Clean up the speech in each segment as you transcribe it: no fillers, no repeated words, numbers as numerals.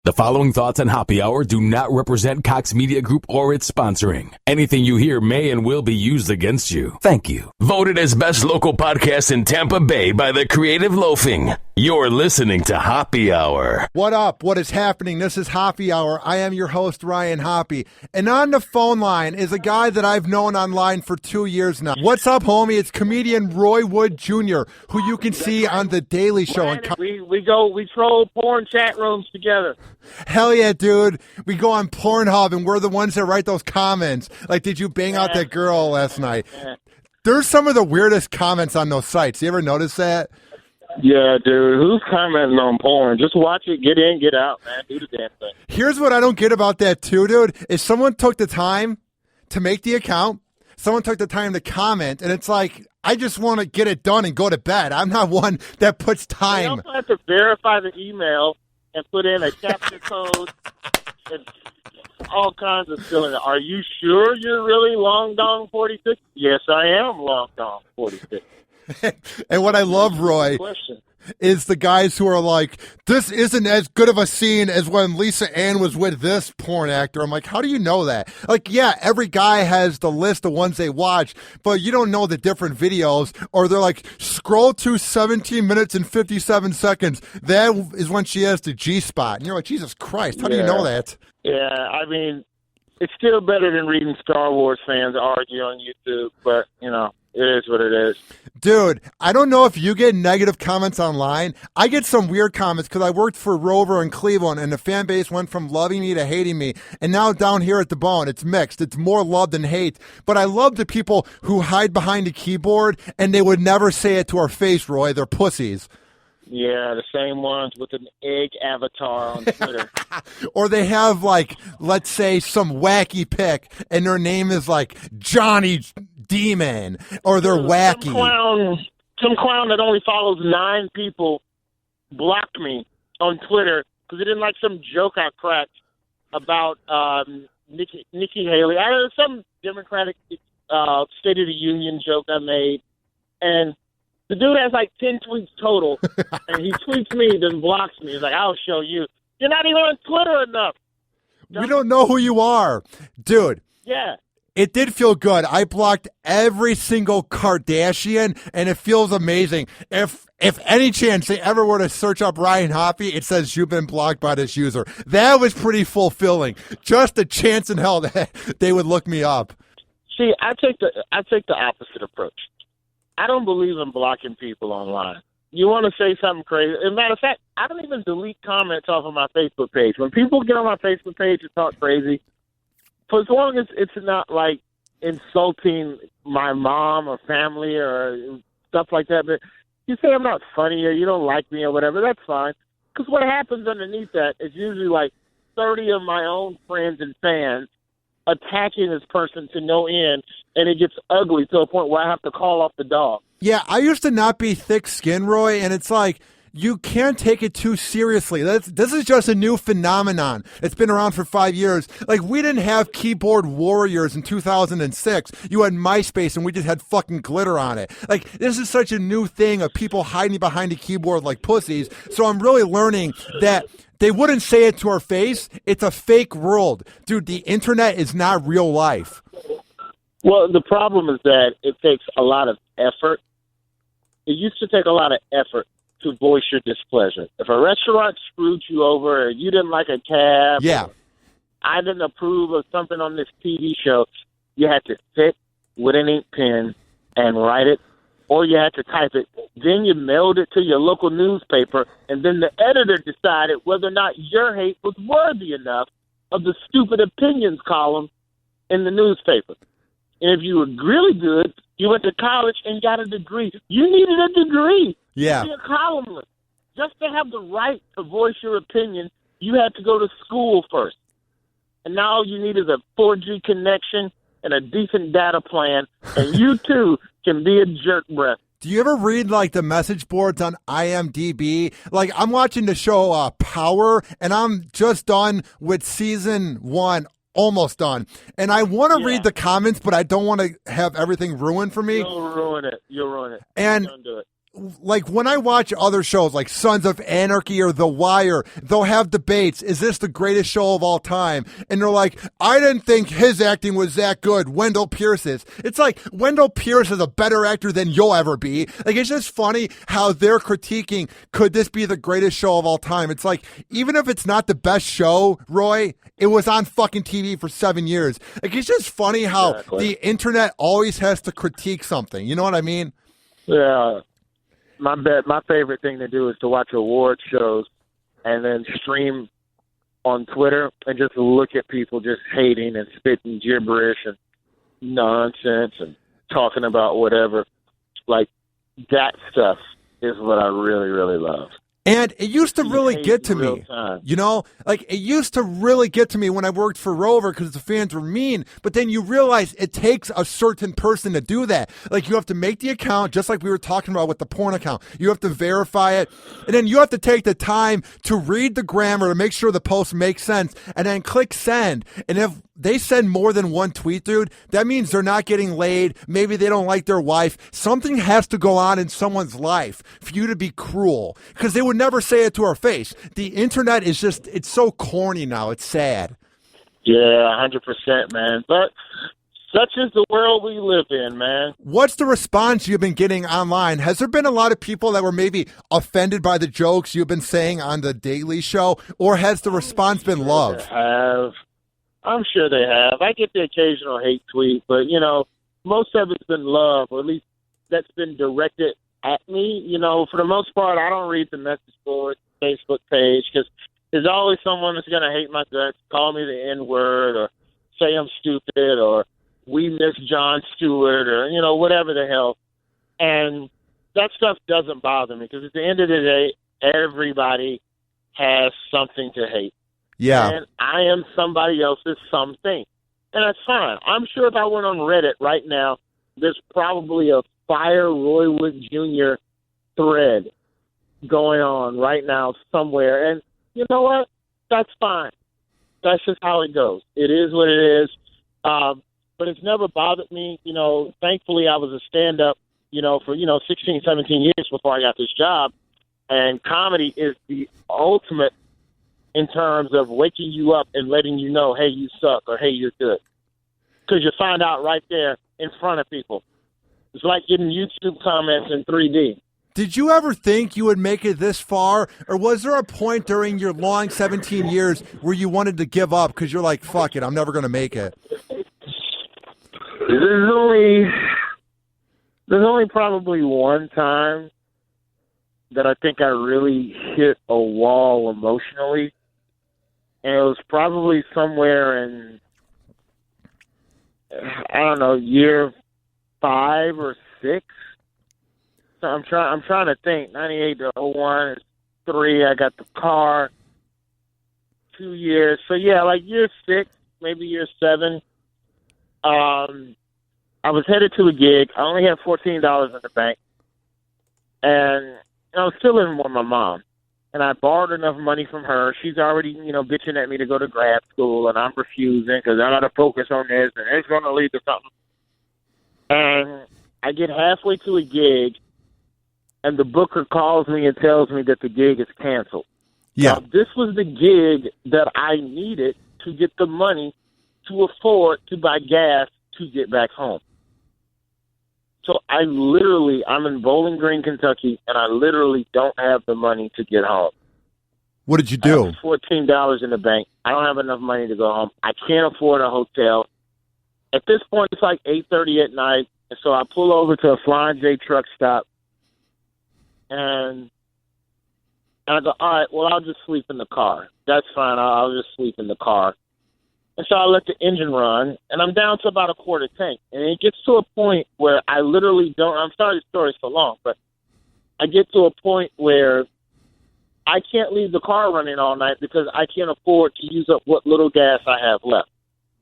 The following thoughts on Hoppe Hour do not represent Cox Media Group or its sponsoring. Anything you hear may and will be used against you. Thank you. Voted as best local podcast in Tampa Bay by the Creative Loafing. You're listening to Hoppe Hour. What up? What is happening? This is Hoppe Hour. I am your host, Ryan Hoppe. And on the phone line is a guy that I've known online for 2 years now. What's up, homie? It's comedian Roy Wood Jr., who you can see on The Daily Show. We troll porn chat rooms together. Hell yeah, dude. We go on Pornhub, and we're the ones that write those comments. Like, did you bang out that girl last night? Yeah. There's some of the weirdest comments on those sites. You ever notice that? Yeah, dude. Who's commenting on porn? Just watch it, get in, get out, man. Do the damn thing. Here's what I don't get about that, too, dude. Is someone took the time to make the account, someone took the time to comment, and it's like, I just want to get it done and go to bed. I'm not one that puts time. They also have to verify the email and put in a capture code and all kinds of filling. Are you sure you're really Long Dong 46? Yes, I am Long Dong 46. And what I love, Roy, is the guys who are like, this isn't as good of a scene as when Lisa Ann was with this porn actor. I'm like, how do you know that? Like, yeah, every guy has the list of ones they watch, but you don't know the different videos. Or they're like, scroll to 17 minutes and 57 seconds. That is when she has the G-spot. And you're like, Jesus Christ, how do you know that? Yeah, I mean, it's still better than reading Star Wars fans argue on YouTube, but, you know, it is what it is. Dude, I don't know if you get negative comments online. I get some weird comments because I worked for Rover in Cleveland, and the fan base went from loving me to hating me. And now down here at the Bone, it's mixed. It's more love than hate. But I love the people who hide behind a keyboard, and they would never say it to our face, Roy. They're pussies. Yeah, the same ones with an egg avatar on Twitter. Or they have, like, let's say some wacky pic, and their name is like Johnny Demon, or they're wacky. Some clown that only follows 9 people blocked me on Twitter because he didn't like some joke I cracked about Nikki Haley. I heard some Democratic State of the Union joke I made, and the dude has like 10 tweets total, and he tweets me, then blocks me. He's like, I'll show you. You're not even on Twitter enough. We don't know who you are. Dude. Yeah. It did feel good. I blocked every single Kardashian, and it feels amazing. If any chance they ever were to search up Ryan Hoppe, it says you've been blocked by this user. That was pretty fulfilling. Just a chance in hell that they would look me up. See, I take the opposite approach. I don't believe in blocking people online. You want to say something crazy. As a matter of fact, I don't even delete comments off of my Facebook page. When people get on my Facebook page and talk crazy, for as long as it's not like insulting my mom or family or stuff like that, but you say I'm not funny or you don't like me or whatever, that's fine. Because what happens underneath that is usually like 30 of my own friends and fans attacking this person to no end, and it gets ugly to a point where I have to call off the dog. Yeah, I used to not be thick-skinned, Roy, and it's like, you can't take it too seriously. This is just a new phenomenon. It's been around for 5 years. Like, we didn't have keyboard warriors in 2006. You had MySpace, and we just had fucking glitter on it. Like, this is such a new thing of people hiding behind a keyboard like pussies. So I'm really learning that they wouldn't say it to our face. It's a fake world. Dude, the internet is not real life. Well, the problem is that it takes a lot of effort. It used to take a lot of effort to voice your displeasure. If a restaurant screwed you over or you didn't like a cab, yeah, I didn't approve of something on this TV show, you had to sit with an ink pen and write it, or you had to type it. Then you mailed it to your local newspaper, and then the editor decided whether or not your hate was worthy enough of the stupid opinions column in the newspaper. And if you were really good, you went to college and got a degree. You needed a degree. Yeah. To be a columnist. Just to have the right to voice your opinion, you had to go to school first. And now all you need is a 4G connection and a decent data plan, and you too can be a jerk breath. Do you ever read, like, the message boards on IMDb? Like, I'm watching the show Power, and I'm just done with season 1, almost done. And I want to read the comments, but I don't want to have everything ruined for me. You'll ruin it. And And don't do it. like when I watch other shows like Sons of Anarchy or The Wire, they'll have debates. Is this the greatest show of all time? And they're like, I didn't think his acting was that good. Wendell Pierce is. It's like Wendell Pierce is a better actor than you'll ever be. Like, it's just funny how they're critiquing, could this be the greatest show of all time? It's like, even if it's not the best show, Roy, it was on fucking TV for 7 years. Like, it's just funny how the internet always has to critique something. You know what I mean? Yeah. My favorite thing to do is to watch award shows and then stream on Twitter and just look at people just hating and spitting gibberish and nonsense and talking about whatever. Like, that stuff is what I really, really love. And it used to really get to me, you know, like it used to really get to me when I worked for Rover because the fans were mean. But then you realize it takes a certain person to do that. Like, you have to make the account, just like we were talking about with the porn account. You have to verify it. And then you have to take the time to read the grammar to make sure the post makes sense and then click send. And if they send more than one tweet, dude, that means they're not getting laid. Maybe they don't like their wife. Something has to go on in someone's life for you to be cruel, because they would never say it to our face. The internet is just, it's so corny now. It's sad. Yeah, 100%, man. But such is the world we live in, man. What's the response you've been getting online? Has there been a lot of people that were maybe offended by the jokes you've been saying on the Daily Show, or has the response been love? I'm sure they have. I get the occasional hate tweet, but, you know, most of it's been love, or at least that's been directed at me. You know, for the most part, I don't read the message board Facebook page because there's always someone that's going to hate my guts, call me the N-word, or say I'm stupid, or we miss Jon Stewart, or, you know, whatever the hell. And that stuff doesn't bother me because at the end of the day, everybody has something to hate. Yeah. And I am somebody else's something. And that's fine. I'm sure if I went on Reddit right now, there's probably a Fire Roy Wood Jr. thread going on right now somewhere. And you know what? That's fine. That's just how it goes. It is what it is. But it's never bothered me. You know, thankfully I was a stand-up, you know, for, 16, 17 years before I got this job. And comedy is the ultimate in terms of waking you up and letting you know, hey, you suck, or hey, you're good. Because you find out right there in front of people. It's like getting YouTube comments in 3D. Did you ever think you would make it this far? Or was there a point during your long 17 years where you wanted to give up because you're like, fuck it, I'm never going to make it? There's only probably one time that I think I really hit a wall emotionally. And it was probably somewhere in, I don't know, year 5 or 6. So I'm trying to think. 98 to 01 is 3. I got the car. 2 years. So yeah, like year 6, maybe year 7. I was headed to a gig. I only had $14 in the bank, and I was still living with my mom. And I borrowed enough money from her. She's already, bitching at me to go to grad school, and I'm refusing because I got to focus on this, and it's going to lead to something. And I get halfway to a gig, and the booker calls me and tells me that the gig is canceled. Yeah. Now, this was the gig that I needed to get the money to afford to buy gas to get back home. So I'm in Bowling Green, Kentucky, and I literally don't have the money to get home. What did you do? I have $14 in the bank. I don't have enough money to go home. I can't afford a hotel. At this point, it's like 8:30 at night, and so I pull over to a Flying J truck stop, and I go, all right, well, I'll just sleep in the car. That's fine. I'll just sleep in the car. And so I let the engine run, and I'm down to about a quarter tank. And it gets to a point where I literally don't – I'm sorry the story's so long, but I get to a point where I can't leave the car running all night because I can't afford to use up what little gas I have left.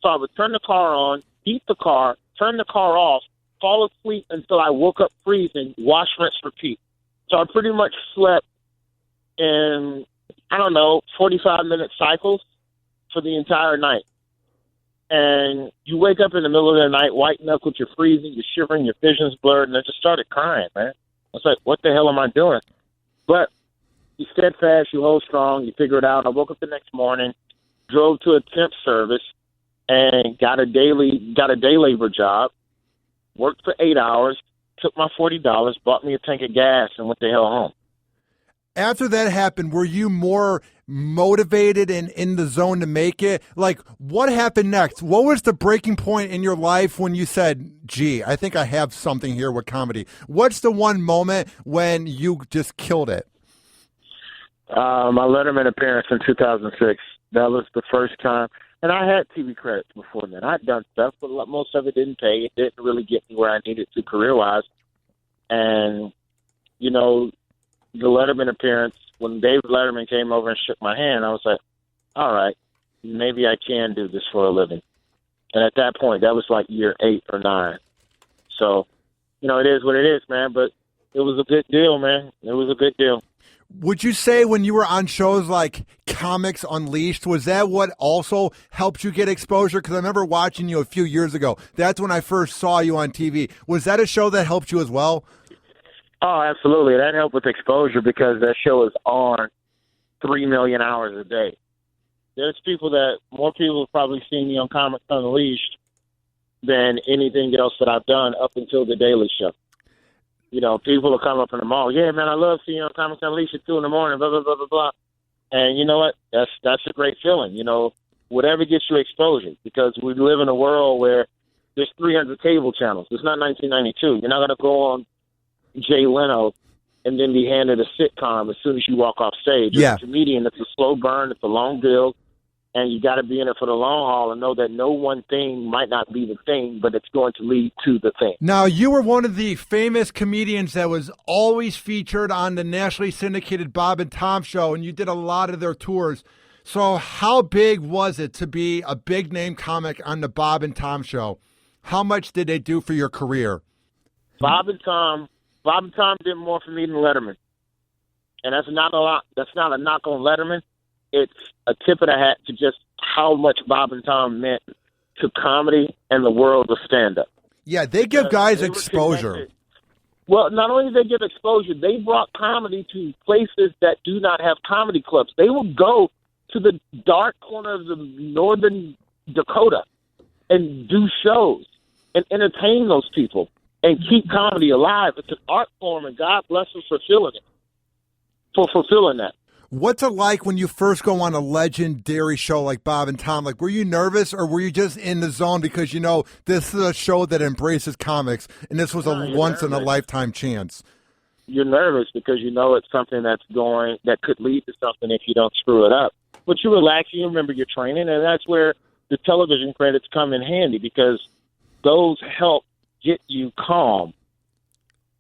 So I would turn the car on, heat the car, turn the car off, fall asleep until I woke up freezing, wash, rinse, repeat. So I pretty much slept in, 45-minute cycles for the entire night. And you wake up in the middle of the night, white knuckled, you're freezing, you're shivering, your vision's blurred, and I just started crying, man. I was like, what the hell am I doing? But you steadfast, you hold strong, you figure it out. I woke up the next morning, drove to a temp service, and got a day labor job, worked for 8 hours, took my $40, bought me a tank of gas, and went the hell home. After that happened, were you more motivated and in the zone to make it? Like, what happened next? What was the breaking point in your life when you said, gee, I think I have something here with comedy? What's the one moment when you just killed it? My Letterman appearance in 2006. That was the first time. And I had TV credits before then. I'd done stuff, but most of it didn't pay. It didn't really get me where I needed to career-wise. And, you know, the Letterman appearance, when David Letterman came over and shook my hand, I was like, all right, maybe I can do this for a living. And at that point, that was like year 8 or 9. So, you know, it is what it is, man. But it was a good deal, man. It was a good deal. Would you say when you were on shows like Comics Unleashed, was that what also helped you get exposure? Because I remember watching you a few years ago. That's when I first saw you on TV. Was that a show that helped you as well? Oh, absolutely. That helped with exposure because that show is on 3 million hours a day. There's more people have probably seen me on Comics Unleashed than anything else that I've done up until The Daily Show. You know, people will come up in the mall. Yeah, man, I love seeing you on Comics Unleashed at 2 in the morning, blah, blah, blah, blah, blah. And you know what? That's a great feeling. You know, whatever gets you exposure, because we live in a world where there's 300 cable channels. It's not 1992. You're not going to go on Jay Leno and then be handed a sitcom as soon as you walk off stage. Yeah. As a comedian, it's a slow burn. It's a long build. And you got to be in it for the long haul and know that no one thing might not be the thing, but it's going to lead to the thing. Now, you were one of the famous comedians that was always featured on the nationally syndicated Bob and Tom show, and you did a lot of their tours. So how big was it to be a big-name comic on the Bob and Tom show? How much did they do for your career? Bob and Tom did more for me than Letterman. And that's not a lot. That's not a knock on Letterman. It's a tip of the hat to just how much Bob and Tom meant to comedy and the world of stand-up. Yeah, they give guys exposure. Well, not only did they give exposure, they brought comedy to places that do not have comedy clubs. They will go to the dark corners of northern Dakota and do shows and entertain those people and keep comedy alive. It's an art form, and God bless them for fulfilling that. What's it like when you first go on a legendary show like Bob and Tom? Like, were you nervous or were you just in the zone because, you know, this is a show that embraces comics and this was a once-in-a-lifetime chance? You're nervous because you know it's something that could lead to something if you don't screw it up. But you relax, you remember your training, and that's where the television credits come in handy because those help get you calm.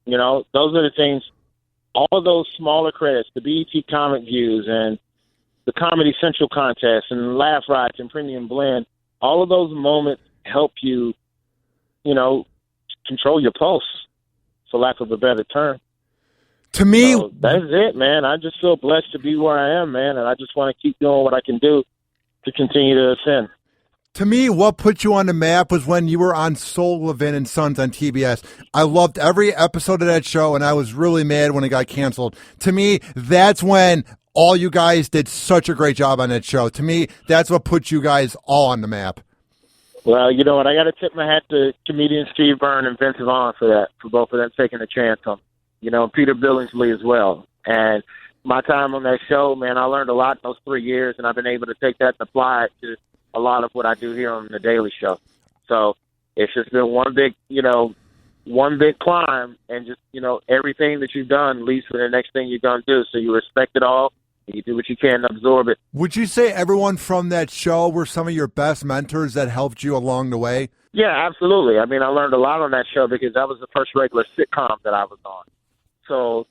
You know, those are the things. All of those smaller credits, the BET Comic Views and the Comedy Central contest and Laugh Rides and Premium Blend, all of those moments help you, you know, control your pulse, for lack of a better term. To me, so that's it, man. I just feel blessed to be where I am, man, and I just want to keep doing what I can do to continue to ascend. To me, what put you on the map was when you were on Sullivan and Sons on TBS. I loved every episode of that show, and I was really mad when it got canceled. To me, that's when all you guys did such a great job on that show. To me, that's what put you guys all on the map. Well, you know what? I got to tip my hat to comedian Steve Byrne and Vince Vaughn for that, for both of them taking a chance on, you know, Peter Billingsley as well. And my time on that show, man, I learned a lot in those 3 years, and I've been able to take that and apply it to a lot of what I do here on The Daily Show. So it's just been one big climb, and just, you know, everything that you've done leads to the next thing you're going to do. So you respect it all, and you do what you can to absorb it. Would you say everyone from that show were some of your best mentors that helped you along the way? Yeah, absolutely. I mean, I learned a lot on that show because that was the first regular sitcom that I was on. So,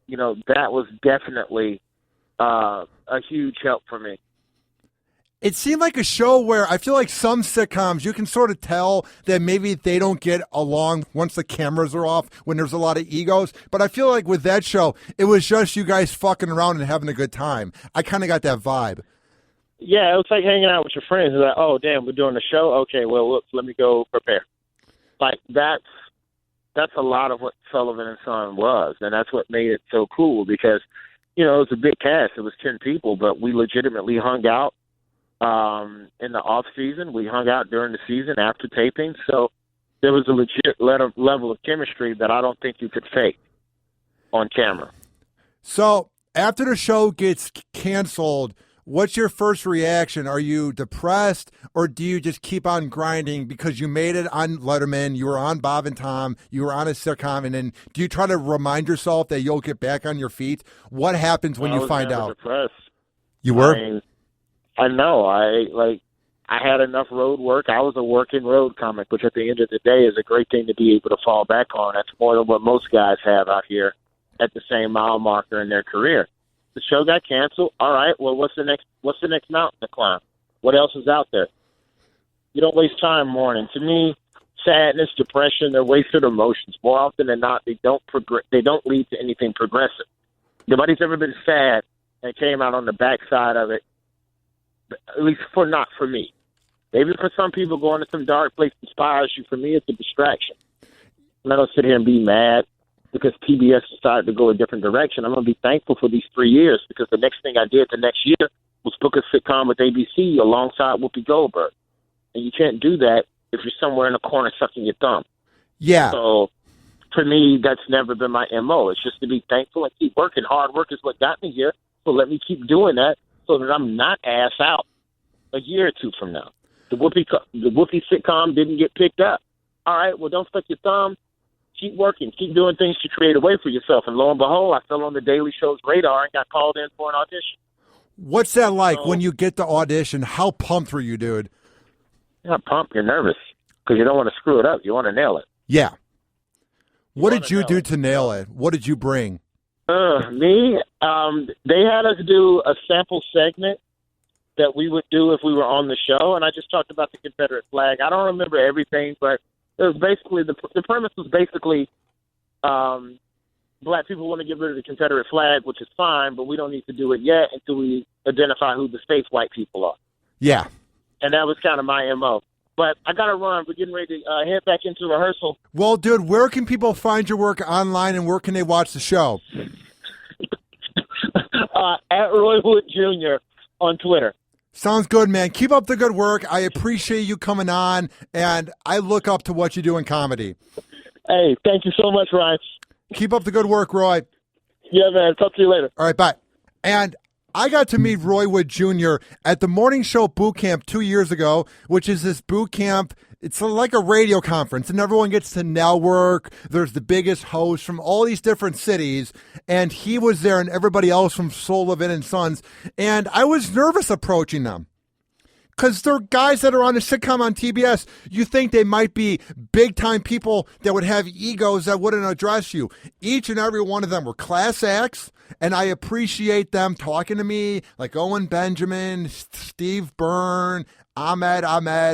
you know, that was definitely a huge help for me. It seemed like a show where I feel like some sitcoms, you can sort of tell that maybe they don't get along once the cameras are off, when there's a lot of egos. But I feel like with that show, it was just you guys fucking around and having a good time. I kind of got that vibe. Yeah, it was like hanging out with your friends. It's like, oh, damn, we're doing a show? Okay, well, look, let me go prepare. Like, that's that's a lot of what Sullivan and Sons was, and that's what made it so cool because, you know, it was a big cast. It was 10 people, but we legitimately hung out in the off season. We hung out during the season after taping, so there was a legit level of chemistry that I don't think you could fake on camera. So after the show gets canceled, what's your first reaction? Are you depressed, or do you just keep on grinding because you made it on Letterman, you were on Bob and Tom, you were on a sitcom, and then do you try to remind yourself that you'll get back on your feet? What happens when you find out? Depressed. You were? I know. I had enough road work. I was a working road comic, which at the end of the day is a great thing to be able to fall back on. That's more than what most guys have out here at the same mile marker in their career. The show got canceled. All right, well, what's the next mountain to climb? What else is out there? You don't waste time mourning. To me, sadness, depression, they're wasted emotions. More often than not, they don't lead to anything progressive. Nobody's ever been sad and came out on the backside of it, at least not for me. Maybe for some people, going to some dark place inspires you. For me, it's a distraction. And I don't sit here and be mad because PBS decided to go a different direction. I'm going to be thankful for these 3 years because the next thing I did the next year was book a sitcom with ABC alongside Whoopi Goldberg. And you can't do that if you're somewhere in a corner sucking your thumb. Yeah. So for me, that's never been my MO. It's just to be thankful and keep working. Hard work is what got me here. So let me keep doing that so that I'm not ass out a year or two from now. The Whoopi sitcom didn't get picked up. All right, well, don't suck your thumb. Keep working. Keep doing things to create a way for yourself. And lo and behold, I fell on the Daily Show's radar and got called in for an audition. What's that like when you get the audition? How pumped were you, dude? You're not pumped. You're nervous because you don't want to screw it up. You want to nail it. Yeah. What did you do to nail it? What did you bring? Me? They had us do a sample segment that we would do if we were on the show, and I just talked about the Confederate flag. I don't remember everything, but it was basically the premise was basically black people want to get rid of the Confederate flag, which is fine, but we don't need to do it yet until we identify who the state's white people are. Yeah. And that was kind of my MO. But I got to run. We're getting ready to head back into rehearsal. Well, dude, where can people find your work online, and where can they watch the show? At Roy Wood Jr. on Twitter. Sounds good, man. Keep up the good work. I appreciate you coming on, and I look up to what you do in comedy. Hey, thank you so much, Ryan. Keep up the good work, Roy. Yeah, man. Talk to you later. All right, bye. And I got to meet Roy Wood Jr. at the Morning Show Boot Camp 2 years ago, which is this boot camp. It's like a radio conference, and everyone gets to network. There's the biggest hosts from all these different cities, and he was there and everybody else from Sullivan and Sons, and I was nervous approaching them because they're guys that are on a sitcom on TBS. You think they might be big-time people that would have egos that wouldn't address you. Each and every one of them were class acts, and I appreciate them talking to me, like Owen Benjamin, Steve Byrne, Ahmed,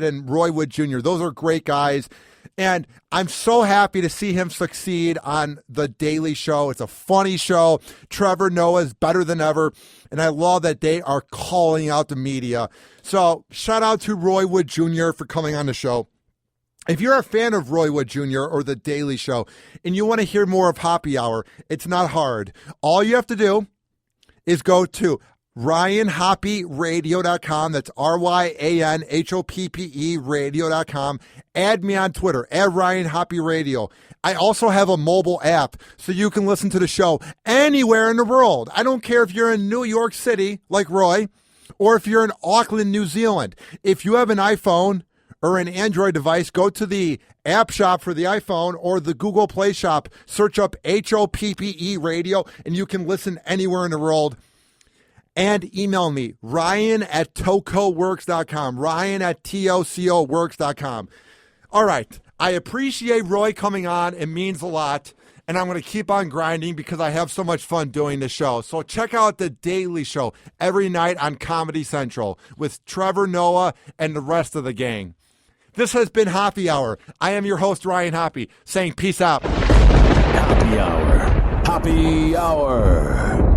and Roy Wood Jr. Those are great guys. And I'm so happy to see him succeed on The Daily Show. It's a funny show. Trevor Noah's better than ever. And I love that they are calling out the media. So shout out to Roy Wood Jr. for coming on the show. If you're a fan of Roy Wood Jr. or The Daily Show and you want to hear more of Hoppe Hour, it's not hard. All you have to do is go to RyanHoppeRadio.com. That's RyanHoppe Radio.com. Add me on Twitter, at Ryan Hoppe Radio. I also have a mobile app so you can listen to the show anywhere in the world. I don't care if you're in New York City, like Roy, or if you're in Auckland, New Zealand. If you have an iPhone or an Android device, go to the app shop for the iPhone or the Google Play shop, search up HOPPE Radio, and you can listen anywhere in the world. And email me, Ryan@TocoWorks.com, Ryan@TOCOWorks.com. All right. I appreciate Roy coming on. It means a lot. And I'm going to keep on grinding because I have so much fun doing the show. So check out The Daily Show every night on Comedy Central with Trevor Noah and the rest of the gang. This has been Hoppe Hour. I am your host, Ryan Hoppe, saying peace out. Hoppe Hour. Hoppe Hour.